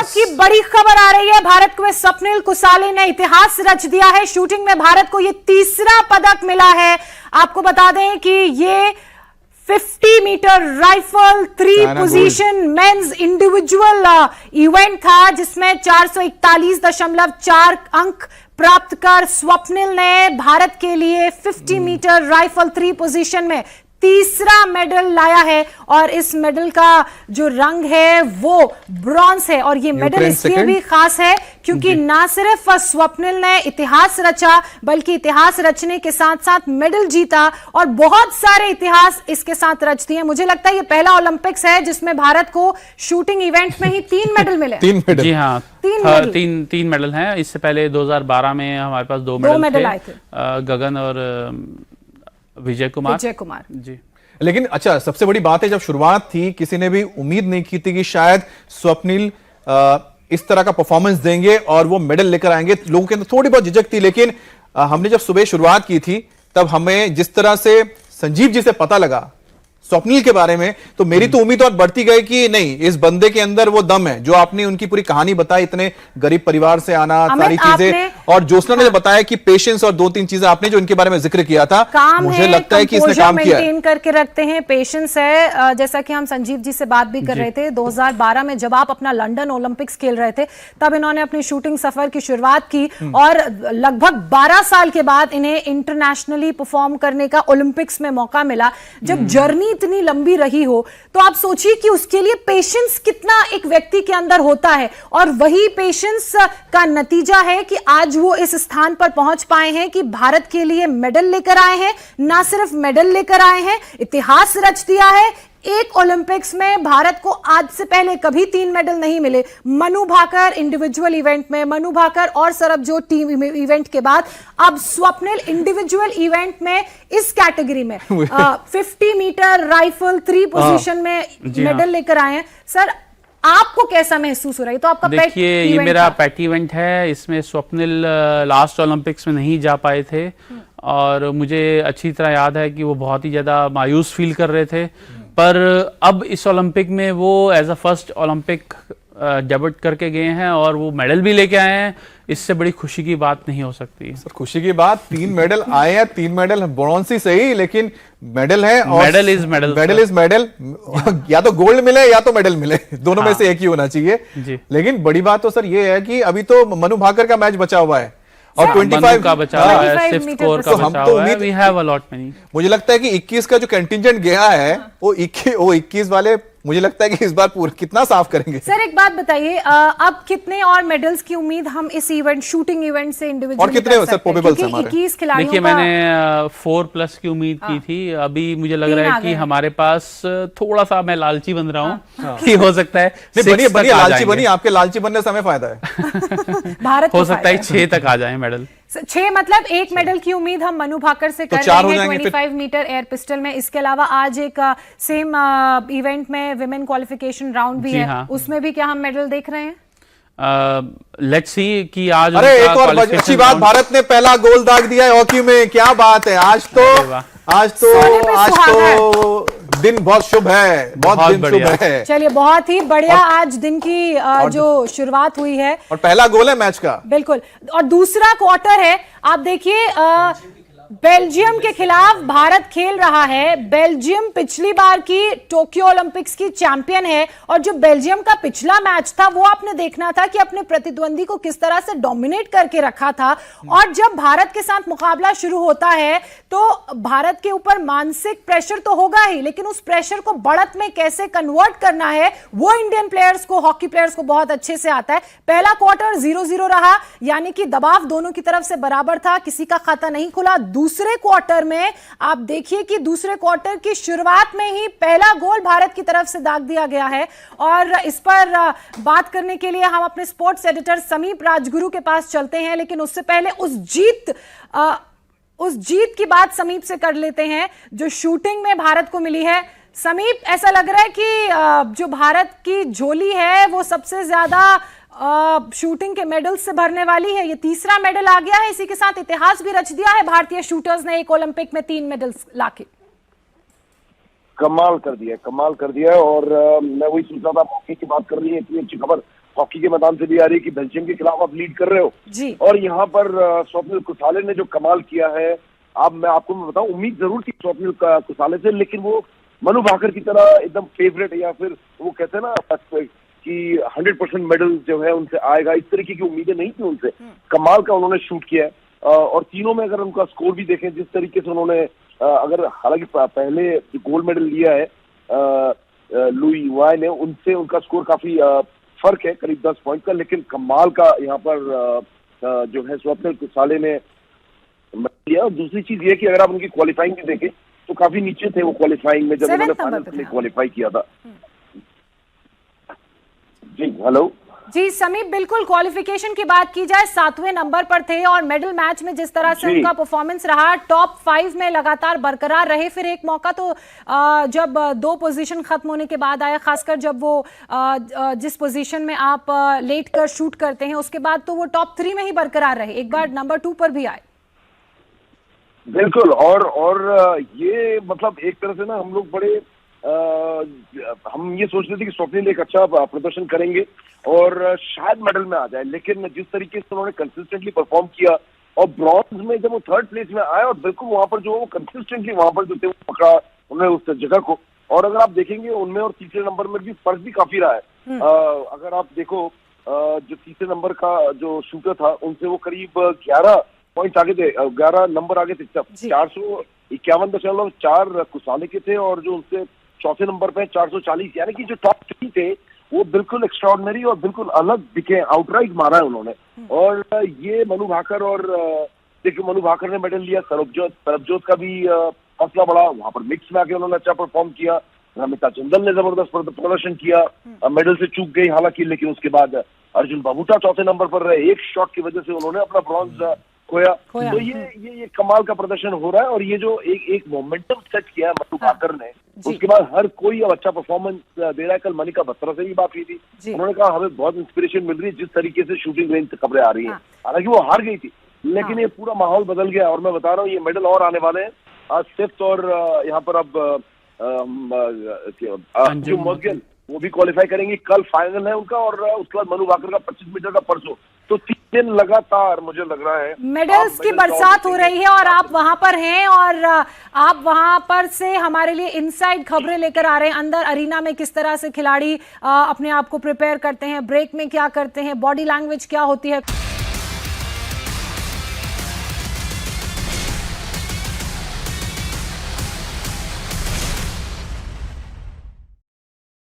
की बड़ी खबर आ रही है। भारत को स्वप्निल कुसाले ने इतिहास रच दिया है। शूटिंग में भारत को ये तीसरा पदक मिला है। आपको बता दें कि ये 50 metre rifle 3 position men's individual event था, जिसमें 441.4 अंक प्राप्त कर स्वप्निल ने भारत के लिए 50 मीटर राइफल 3 पोजीशन में तीसरा मेडल लाया है। और इस मेडल का जो रंग है वो ब्रॉन्ज है। और ये मेडल इसलिए भी खास है क्योंकि ना सिर्फ स्वप्निल ने इतिहास रचा, बल्कि इतिहास रचने के साथ साथ मेडल जीता और बहुत सारे इतिहास इसके साथ रच दिए। मुझे लगता है ये पहला ओलंपिक्स है जिसमें भारत को शूटिंग इवेंट में ही 3 मेडल मिले। 3 मेडल, जी हाँ, तीन मेडल हैं। इससे पहले 2012 में हमारे पास 2 मेडल आए थे, गगन और विजय कुमार जी। लेकिन अच्छा, सबसे बड़ी बात है, जब शुरुआत थी किसी ने भी उम्मीद नहीं की थी कि शायद स्वप्निल इस तरह का परफॉर्मेंस देंगे और वो मेडल लेकर आएंगे। लोगों के अंदर थोड़ी बहुत झिझक थी, लेकिन हमने जब सुबह शुरुआत की थी तब हमें जिस तरह से संजीव जी से पता लगा स्वप्निल के बारे में, तो मेरी तो उम्मीद और बढ़ती गई कि नहीं, इस बंदे के अंदर वो दम है। जो आपने उनकी पूरी कहानी बताई, इतने गरीब परिवार से आना, सारी चीजें, और ज्योत्सना ने बताया कि पेशेंस और 2-3 चीजें आपने जो इनके बारे में जिक्र किया था, मुझे लगता है कि इसने काम किया है। करके रखते हैं, पेशेंस है। जैसा कि हम संजीव जी से बात भी कर रहे थे, 2012 में जब आप अपना लंदन ओलंपिक्स खेल रहे थे, तब इन्होंने अपनी शूटिंग सफर की शुरुआत की और लगभग 12 साल के बाद इन्हें इंटरनेशनली परफॉर्म करने का ओलंपिक्स में मौका मिला। जब जर्नी इतनी लंबी रही हो तो आप सोचिए कि उसके लिए पेशेंस कितना एक व्यक्ति के अंदर होता है, और वही पेशेंस का नतीजा है कि आज वो इस स्थान पर पहुंच पाए हैं कि भारत के लिए मेडल लेकर आए हैं। ना सिर्फ मेडल लेकर आए हैं, इतिहास रच दिया है। एक ओलंपिक्स में भारत को आज से पहले कभी 3 मेडल नहीं मिले। मनु भाकर इंडिविजुअल इवेंट में, मनु भाकर और सरबजोत टीम इवेंट के बाद अब स्वप्निल इंडिविजुअल इवेंट में इस कैटेगरी में 50 मीटर राइफल 3 पोजीशन में मेडल लेकर आए हैं। सर, आपको कैसा महसूस हो रहा है? तो आपका देखिए, ये मेरा पेट इवेंट है। इसमें स्वप्निल लास्ट ओलंपिक्स में नहीं जा पाए थे और मुझे अच्छी तरह याद है कि वो बहुत ही ज्यादा मायूस फील कर रहे थे। पर अब इस ओलंपिक में वो as a first Olympic debut करके गए हैं और वो मेडल भी लेके आए हैं। इससे बड़ी खुशी की बात नहीं हो सकती। सर, खुशी की बात, 3 मेडल आए हैं, 3 मेडल ब्रॉन्ज ही सही, लेकिन मेडल है और medal is medal, medal is medal. या तो गोल्ड मिले या तो मेडल मिले, दोनों में से एक ही होना चाहिए जी। लेकिन बड़ी बात तो सर ये है कि अभी तो मनु भाकर का मैच बचा हुआ है और 25 का बचा हुआ है, सिफ्थ स्कोर का बचा हुआ है। We have a lot many। मुझे लगता है कि 21 का जो कंटिंजेंट गया है वो 21 वाले मुझे लगता है कि इस बार पूरा कितना साफ करेंगे। सर, एक बात बताइए, अब कितने और मेडल्स की उम्मीद हम इस इवेंट, शूटिंग इवेंट से इंडिविजुअल और कितने सर प्रोबेबल है हमारे? 21 खिलाड़ियों देखिए, मैंने 4+ की उम्मीद की थी। अभी मुझे लग रहा है कि हमारे पास थोड़ा सा, मैं लालची बन रहा हूँ कि हो सकता है बनिए लालची बनिए, आपके लालची बनने से हमें फायदा है। भारत हो सकता है 6 तक आ जाए मेडल। 6 मतलब 1 मेडल की उम्मीद हम मनु भाकर से कर रहे हैं 25 मीटर एयर पिस्टल में। इसके अलावा आज एक सेम इवेंट में विमेन क्वालिफिकेशन राउंड भी है। हाँ। उसमें भी क्या हम मेडल देख रहे हैं? लेट्स सी कि आज। अरे एक और अच्छी बात, भारत ने पहला गोल दाग दिया है हॉकी में। क्या बात है, आज तो दिन बहुत शुभ है, बहुत दिन शुभ है। चलिए, बहुत ही बढ़िया आज दिन की जो शुरुआत हुई है और पहला गोल है मैच का। बिल्कुल, और दूसरा क्वार्टर है। आप देखिए, बेल्जियम के खिलाफ भारत खेल रहा है। बेल्जियम पिछली बार की टोक्यो ओलंपिक्स की चैंपियन है और जो बेल्जियम का पिछला मैच था वो आपने देखना था कि अपने प्रतिद्वंदी को किस तरह से डोमिनेट करके रखा था। और जब भारत के साथ मुकाबला शुरू होता है तो भारत के ऊपर मानसिक प्रेशर तो होगा ही, लेकिन उस प्रेशर को बढ़त में कैसे कन्वर्ट करना है वो इंडियन प्लेयर्स को, हॉकी प्लेयर्स को बहुत अच्छे से आता है। पहला क्वार्टर 0-0 रहा, यानी कि दबाव दोनों की तरफ से बराबर था, किसी का खाता नहीं खुला। दूसरे क्वार्टर में आप देखिए कि दूसरे क्वार्टर की शुरुआत में ही पहला गोल भारत की तरफ से दाग दिया गया है। और इस पर बात करने के लिए हम अपने स्पोर्ट्स एडिटर समीप राजगुरु के पास चलते हैं, लेकिन उससे पहले उस जीत की बात समीप से कर लेते हैं जो शूटिंग में भारत को मिली है। समीप, ऐसा लग रहा है कि जो भारत की झोली है वो सबसे ज्यादा शूटिंग के मेडल से भरने वाली है। ये तीसरा मेडल आ गया है, इसी के साथ इतिहास भी रच दिया है भारतीय शूटर्स ने एक ओलंपिक में 3 मेडल्स लाके। कमाल कर दिया और मैं वही सोच रहा था, मौके की बात कर रही है, इतनी अच्छी खबर हॉकी के मैदान से भी आ रही है कि बेल्जियम के खिलाफ आप लीड कर रहे हो जी। और यहाँ पर स्वप्निल कुसाले ने जो कमाल किया है, मैं आपको बताऊं, उम्मीद जरूर थी स्वप्निल कुसाले से, लेकिन वो मनु भाकर की तरह एकदम फेवरेट, या फिर वो कहते हैं ना कि 100% मेडल जो है उनसे आएगा, इस तरीके की उम्मीदें नहीं थी उनसे। कमाल का उन्होंने शूट किया है और तीनों में अगर उनका स्कोर भी देखें, जिस तरीके से उन्होंने अगर हालांकि पहले जो गोल्ड मेडल लिया है लुई वाई ने, उनसे उनका स्कोर काफी फर्क है, करीब 10 पॉइंट का, लेकिन कमाल का यहाँ पर जो है स्वप्निल कुसाले ने लिया। और दूसरी चीज ये कि अगर आप उनकी क्वालिफाइंग भी देखें तो काफी नीचे थे वो क्वालिफाइंग में जब उन्होंने फाइनल के लिए क्वालिफाई किया था। जी हेलो जी समीप, बिल्कुल क्वालिफिकेशन की बात की जाए 7वें नंबर पर थे और मेडल मैच में जिस तरह से उनका परफॉर्मेंस रहा, टॉप 5 में लगातार बरकरार रहे। फिर एक मौका तो जब 2 पोजीशन खत्म होने के बाद आया, खासकर जब वो जिस पोजीशन में आप लेट कर शूट करते हैं उसके बाद तो वो टॉप 3 में ही बरकरार रहे, एक बार नंबर 2 पर भी आए। बिल्कुल, और ये मतलब एक तरह से ना हम लोग बड़े हम ये सोच रहे थे कि स्वप्निल एक अच्छा प्रदर्शन करेंगे और शायद मेडल में आ जाए, लेकिन जिस तरीके से उन्होंने कंसिस्टेंटली परफॉर्म किया और ब्रॉन्ज में जब वो 3rd प्लेस में आए और बिल्कुल वहां पर जो कंसिस्टेंटली वहां पर जो थे वो पकड़ा उन्होंने उस जगह को। और अगर आप देखेंगे उनमें और तीसरे नंबर में भी फर्क भी काफी रहा है। अगर आप देखो जो तीसरे नंबर का जो शूटर था उनसे वो करीब 11 पॉइंट आगे थे, 11 नंबर आगे थे, 451.4 कुसाले के थे और जो उनसे चौथे नंबर पे 440, यानी कि जो टॉप 3 थे वो बिल्कुल एक्स्ट्राऑर्डिनरी और बिल्कुल अलग दिखे, आउटराइट मारा है उन्होंने। और ये मनु भाकर, और देखिए मनु भाकर ने मेडल लिया, सरबजोत का भी हौसला बढ़ा, वहां पर मिक्स में आके उन्होंने अच्छा परफॉर्म किया, नमिता चंदल ने जबरदस्त प्रदर्शन किया, मेडल से चूक गई हालांकि, लेकिन उसके बाद अर्जुन बाबूटा चौथे नंबर पर रहे, एक शॉट की वजह से उन्होंने अपना ब्रॉन्ज खोया। तो ये कमाल का प्रदर्शन हो रहा है और ये जो एक मोमेंटम सेट किया है मनु भाकर ने, उसके बाद हर कोई अब अच्छा परफॉर्मेंस दे रहा है। कल मनिका बत्रा से भी बात हुई थी, उन्होंने कहा हमें बहुत इंस्पिरेशन मिल रही है जिस तरीके से शूटिंग रेंज से खबरें आ रही है। हालांकि वो हार गई थी, लेकिन ये पूरा माहौल बदल गया और मैं बता रहा हूँ ये मेडल और आने वाले हैं। आज 5th और यहाँ पर अब जो मौजगल वो भी क्वालिफाई करेंगे, कल फाइनल है उनका और उसके बाद मनु भाकर का 25 मीटर का परसों। तो 3 दिन लगातार मुझे लग रहा है मेडल्स की बरसात हो रही है और आप वहां पर हैं और आप वहां पर से हमारे लिए इनसाइड खबरें लेकर आ रहे हैं। अंदर अरीना में किस तरह से खिलाड़ी अपने आप को प्रिपेयर करते हैं, ब्रेक में क्या करते हैं, बॉडी लैंग्वेज क्या होती है।